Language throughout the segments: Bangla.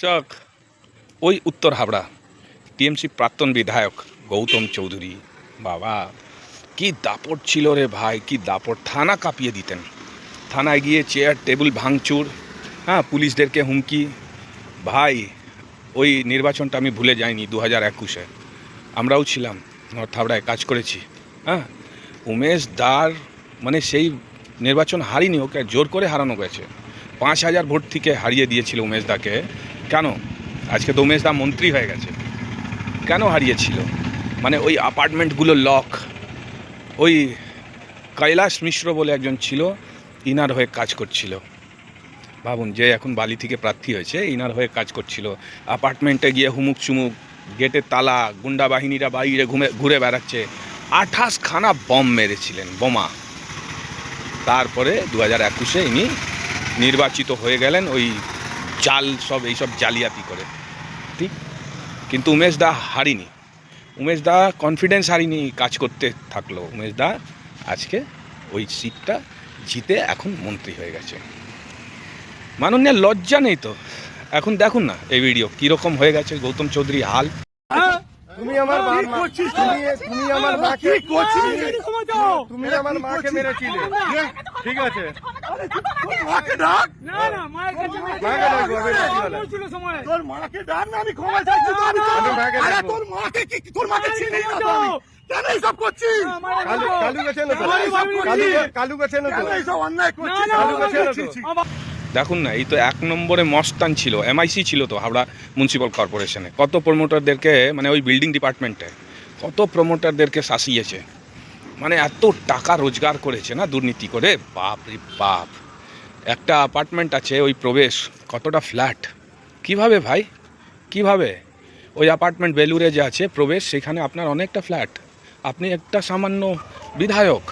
চক ওই উত্তর হাবড়া টিএমসি প্রাক্তন বিধায়ক গৌতম চৌধুরী বাবা কি দাপট ছিল রে ভাই, কি দাপট! থানা কাঁপিয়ে দিতেন, থানায় গিয়ে চেয়ার টেবিল ভাঙচুর, হ্যাঁ, পুলিশদেরকে হুমকি। ভাই ওই নির্বাচনটা আমি ভুলে যাইনি, 2021-এ আমরাও ছিলাম, নর্থ হাবড়ায় কাজ করেছি। হ্যাঁ, উমেশ দার মানে সেই নির্বাচন হারিনি, ওকে জোর করে হারানো গেছে। 5,000 ভোট থেকে হারিয়ে দিয়েছিল উমেশ দাকে। কেন? আজকে তো উমেশ দা মন্ত্রী হয়ে গেছে, কেন হারিয়েছিল? মানে ওই অ্যাপার্টমেন্টগুলো লক, ওই কৈলাস মিশ্র বলে একজন ছিল, ইনার হয়ে কাজ করছিল। ভাবুন, যে এখন বালি থেকে প্রার্থী হয়েছে, ইনার হয়ে কাজ করছিল। অ্যাপার্টমেন্টে গিয়ে হুমুক চুমুক, গেটের তালা, গুন্ডা বাহিনীরা বাইরে ঘুরে বেড়াচ্ছে। 28 খানা বম মেরেছিলেন, বোমা। তারপরে 2021-এ ইনি নির্বাচিত হয়ে গেলেন ওই এইসব জালিয়াতি করে, ঠিক। কিন্তু উমেশ দা হারিনি, উমেশ দা কনফিডেন্স হারিনি, কাজ করতে থাকলো। উমেশ দা আজকে ওই সিটটা জিতে এখন মন্ত্রী হয়ে গেছে। মাননীয় লজ্জা নেই তো? এখন দেখুন না এই ভিডিও কিরকম হয়ে গেছে গৌতম চৌধুরী হাল। তুমি আমার মাকে মেরেছিলে, ঠিক আছে? তোর মাকে ডাক না, আমি ক্ষমা চাইছি। তোর মাকে চিনি না তো আমি, কেন এইসব করছিস? কালু গেছে না তো, কালু গেছে না তো, এইসব অন্যায় করছিস, কালু গেছে না তো। দেখুন না, এই তো 1 নম্বরে মস্তান ছিল, এমআইসি ছিল তো হাওড়া মিউনিসিপ্যাল কর্পোরেশনে। কত প্রমোটারদেরকে, মানে ওই বিল্ডিং ডিপার্টমেন্টে কত প্রমোটারদেরকে শাসিয়েছে, মানে এত টাকা রোজগার করেছে না দুর্নীতি করে, বাপ রে বাপ। একটা অ্যাপার্টমেন্ট আছে ওই প্রবেশ, কতটা ফ্ল্যাট, কিভাবে ভাই, কিভাবে? ওই অ্যাপার্টমেন্ট বেলুরে যে আছে প্রবেশ, সেখানে আপনার অনেকটা ফ্ল্যাট, আপনি একটা সামান্য বিধায়ক।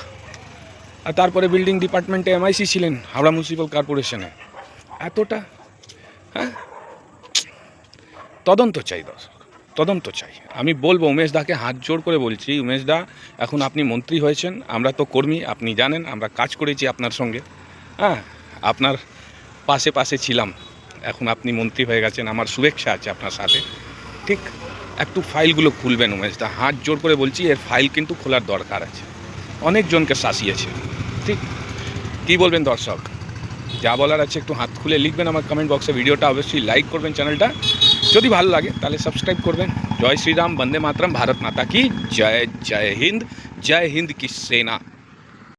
আর তারপরে বিল্ডিং ডিপার্টমেন্টে এমআইসি ছিলেন হাওড়া মিউনিসিপ্যাল কর্পোরেশনে, এতটা। হ্যাঁ, তদন্ত চাই দর্শক, তদন্ত চাই। আমি বলবো উমেশ দাকে হাত জোড় করে বলছি, উমেশ দা এখন আপনি মন্ত্রী হয়েছেন, আমরা তো কর্মী, আপনি জানেন আমরা কাজ করেছি আপনার সঙ্গে। হ্যাঁ, আপনার পাশে পাশে ছিলাম, এখন আপনি মন্ত্রী হয়ে গেছেন, আমার শুভেচ্ছা আছে আপনার সাথে, ঠিক। একটু ফাইলগুলো খুলবেন উমেশ দা, হাত জোড় করে বলছি, এর ফাইল কিন্তু খোলার দরকার আছে। অনেকজনকে শাসিয়েছে, ঠিক। কী বলবেন দর্শক? যা বলার আছে একটু হাত খুলে লিখবেন আমার কমেন্ট বক্সে। ভিডিওটা অবশ্যই লাইক করবেন, চ্যানেলটা যদি ভালো লাগে তাহলে সাবস্ক্রাইব করবেন। জয় শ্রীরাম, বন্দে মাতরম, ভারত মাতা কি জয়, জয় হিন্দ, জয় হিন্দ কি সেনা।